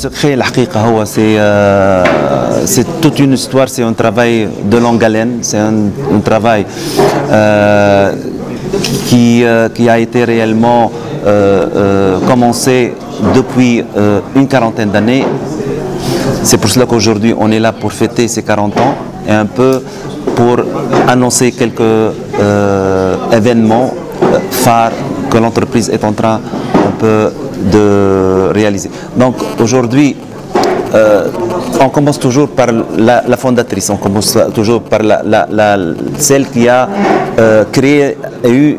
secret, c'est toute une histoire, c'est un travail de longue haleine, c'est un travail qui a été réellement commencé depuis une quarantaine d'années. C'est pour cela qu'aujourd'hui on est là pour fêter ces 40 ans et un peu pour annoncer quelques événements phares que l'entreprise est en train un peu de réaliser. Donc aujourd'hui, on commence toujours par la fondatrice, on commence toujours par celle qui a créé et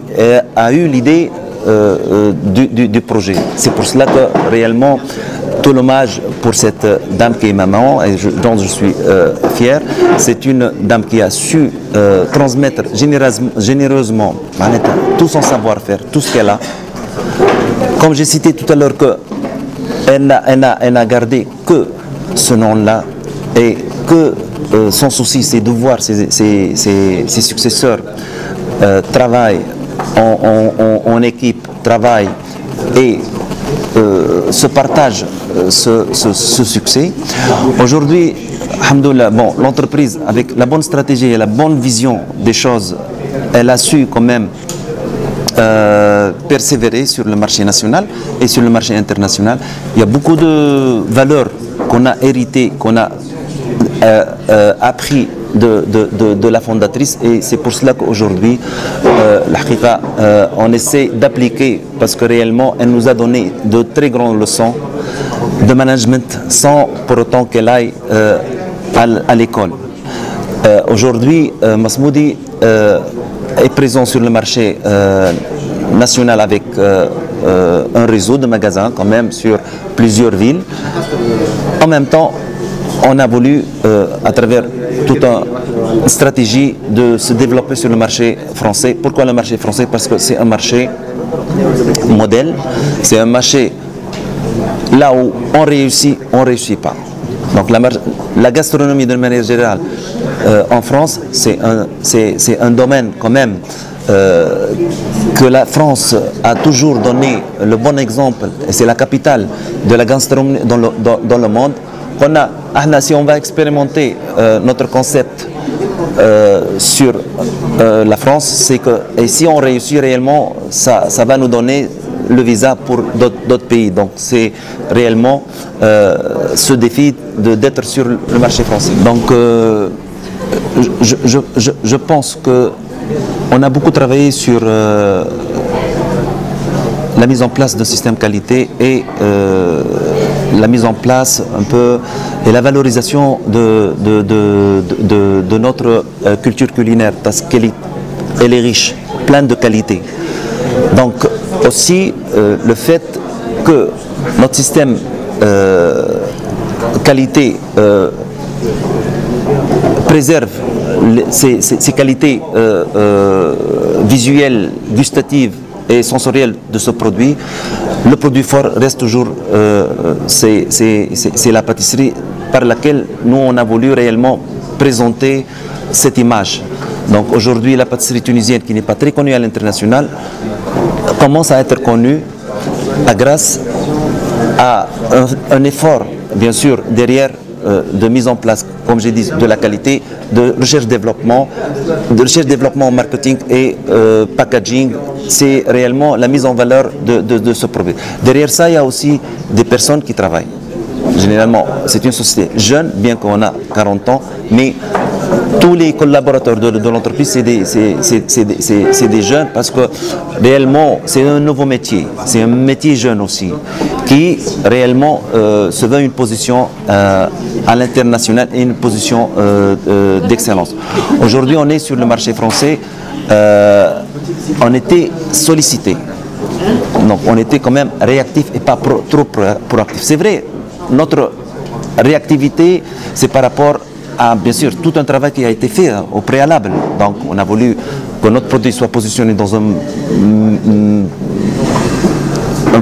a eu l'idée du projet. C'est pour cela que réellement tout l'hommage pour cette dame qui est maman et dont je suis fier. C'est une dame qui a su transmettre généreusement tout son savoir-faire, tout ce qu'elle a. Comme j'ai cité tout à l'heure, elle n'a gardé que ce nom-là et que son souci c'est de voir ses successeurs travaillent en équipe, travaillent et se partagent ce succès. Aujourd'hui, alhamdoulilah, bon, l'entreprise avec la bonne stratégie et la bonne vision des choses, elle a su quand même persévérer sur le marché national et sur le marché international. Il y a beaucoup de valeurs qu'on a héritées, qu'on a appris de la fondatrice et c'est pour cela qu'aujourd'hui on essaie d'appliquer parce que réellement elle nous a donné de très grandes leçons de management sans pour autant qu'elle aille à l'école. Aujourd'hui Masmoudi est présent sur le marché national avec un réseau de magasins quand même sur plusieurs villes. En même temps, on a voulu, à travers toute une stratégie, de se développer sur le marché français. Pourquoi le marché français? Parce que c'est un marché modèle, c'est un marché là où on réussit pas. Donc la gastronomie de manière générale en France, c'est un domaine quand même que la France a toujours donné le bon exemple, et c'est la capitale de la gastronomie dans le monde. Si on va expérimenter notre concept sur la France, c'est que et si on réussit réellement, ça va nous donner le visa pour d'autres pays. Donc c'est réellement ce défi d'être sur le marché français. Donc je pense que on a beaucoup travaillé sur la mise en place d'un système qualité et la mise en place un peu et la valorisation de notre culture culinaire parce qu'elle est riche, pleine de qualité. Donc aussi le fait que notre système qualité préserve ces qualités visuelles, gustatives et sensorielles de ce produit. Le produit fort reste toujours c'est la pâtisserie par laquelle nous on a voulu réellement présenter cette image. Donc aujourd'hui la pâtisserie tunisienne qui n'est pas très connue à l'international commence à être connue grâce à un effort bien sûr derrière de mise en place, comme j'ai dit, de la qualité, de recherche-développement marketing et packaging. C'est réellement la mise en valeur de ce produit. Derrière ça, il y a aussi des personnes qui travaillent. Généralement, c'est une société jeune, bien qu'on a 40 ans, mais tous les collaborateurs de l'entreprise, c'est des jeunes parce que réellement, c'est un nouveau métier. C'est un métier jeune aussi, qui réellement se veut une position à l'international et une position d'excellence. Aujourd'hui, on est sur le marché français, on était sollicité. Donc, on était quand même réactif et pas trop proactif. C'est vrai, notre réactivité, c'est par rapport à, bien sûr, tout un travail qui a été fait au préalable. Donc, on a voulu que notre produit soit positionné dans un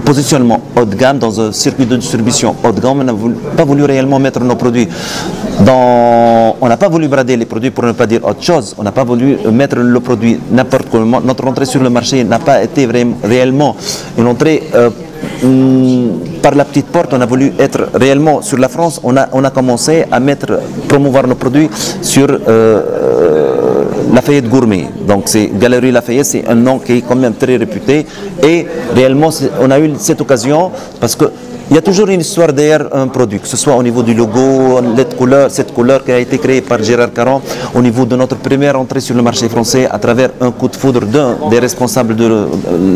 positionnement haut de gamme, dans un circuit de distribution haut de gamme. On n'a pas voulu réellement mettre nos produits dans... On n'a pas voulu brader les produits pour ne pas dire autre chose. On n'a pas voulu mettre le produit n'importe comment. Notre entrée sur le marché n'a pas été réellement une entrée par la petite porte, on a voulu être réellement sur la France. On a commencé à promouvoir nos produits sur Lafayette Gourmet. Donc c'est Galerie Lafayette, c'est un nom qui est quand même très réputé. Et réellement, on a eu cette occasion parce que il y a toujours une histoire derrière un produit, que ce soit au niveau du logo, cette couleur qui a été créée par Gérard Caron, au niveau de notre première entrée sur le marché français à travers un coup de foudre d'un des responsables de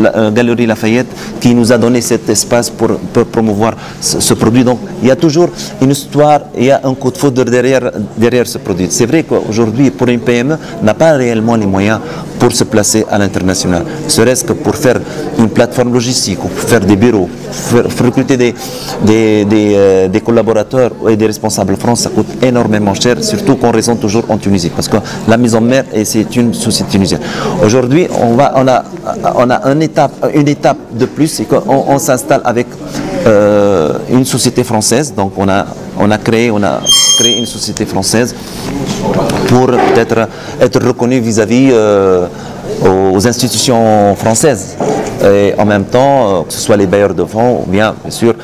la Galerie Lafayette qui nous a donné cet espace pour promouvoir ce produit. Donc il y a toujours une histoire, il y a un coup de foudre derrière ce produit. C'est vrai qu'aujourd'hui, pour une PME, n'a pas réellement les moyens pour se placer à l'international, serait-ce que pour faire une plateforme logistique ou pour faire des bureaux, recruter des collaborateurs et des responsables France, ça coûte énormément cher, surtout qu'on raisonne toujours en Tunisie, parce que la mise en mer, c'est une société tunisienne. Aujourd'hui, on a une étape de plus, c'est qu'on s'installe avec une société française. Donc on a créé une société française pour peut-être être reconnu vis-à-vis aux institutions françaises. Et en même temps, que ce soit les bailleurs de fonds, ou bien sûr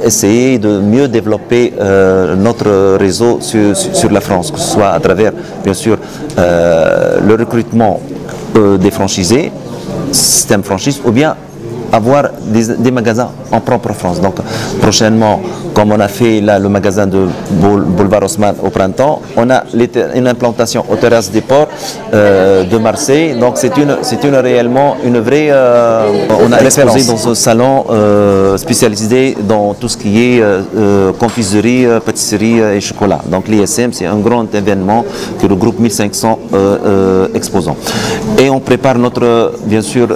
d'essayer de mieux développer notre réseau sur la France, que ce soit à travers bien sûr le recrutement des franchisés, système franchise, ou bien avoir des magasins en propre France. Donc prochainement, comme on a fait là le magasin de Boulevard Haussmann au printemps, on a une implantation aux terrasses des ports de Marseille. Donc c'est réellement une vraie... on a exposé dans un salon spécialisé dans tout ce qui est confiserie, pâtisserie et chocolat. Donc l'ISM, c'est un grand événement qui regroupe 1500 exposants. Et on prépare notre, bien sûr,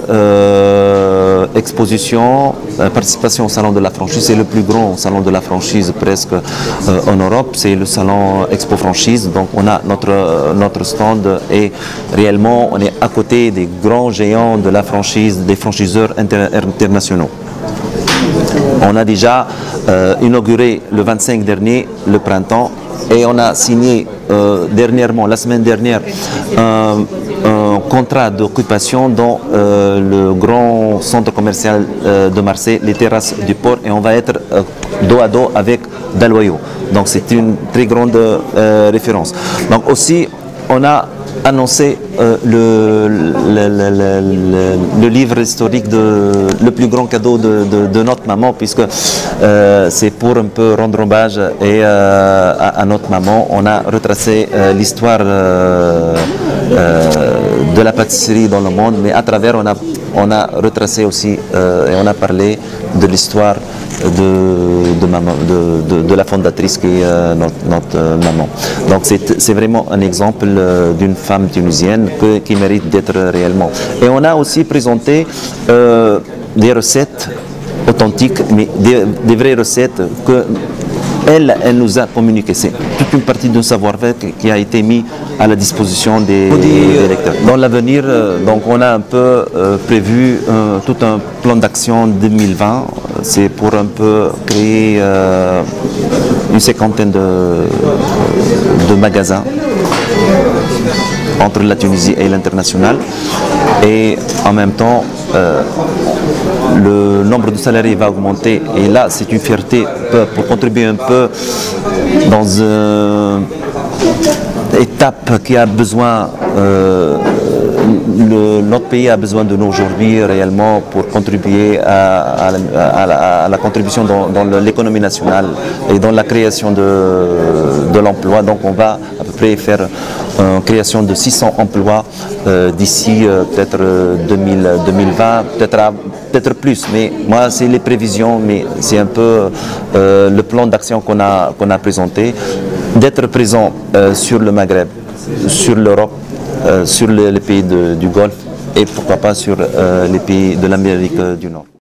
exposition, participation au salon de la franchise. C'est le plus grand salon de la franchise presque en Europe. C'est le salon Expo Franchise. Donc on a notre stand et réellement on est à côté des grands géants de la franchise, des franchiseurs internationaux. On a déjà inauguré le 25 dernier, le printemps, et on a signé dernièrement, la semaine dernière, un contrat d'occupation dans le grand centre commercial de Marseille, les terrasses du port, et on va être dos à dos avec Daloyo. Donc c'est une très grande référence. Donc aussi, on a annoncé le livre historique le plus grand cadeau de notre maman, puisque c'est pour un peu rendre hommage à notre maman. On a retracé l'histoire de la pâtisserie dans le monde, mais à travers on a retracé aussi et on a parlé de l'histoire de la fondatrice qui est notre maman. Donc c'est vraiment un exemple d'une femme tunisienne qui mérite d'être réellement. Et on a aussi présenté des recettes authentiques, mais des vraies recettes que elle nous a communiqué. C'est toute une partie d'un savoir-faire qui a été mis à la disposition des lecteurs. Dans l'avenir, donc on a un peu prévu tout un plan d'action 2020. C'est pour un peu créer une cinquantaine de magasins entre la Tunisie et l'international. Et en même temps, le nombre de salariés va augmenter, et là c'est une fierté pour contribuer un peu dans une étape qui a besoin, notre pays a besoin de nous aujourd'hui réellement pour contribuer à la contribution dans l'économie nationale et dans la création de l'emploi. Donc on va à peu près faire une création de 600 emplois d'ici peut-être 2020, peut-être plus, mais moi c'est les prévisions, mais c'est un peu le plan d'action qu'on a présenté, d'être présent sur le Maghreb, sur l'Europe, sur les pays du Golfe et pourquoi pas sur les pays de l'Amérique du Nord.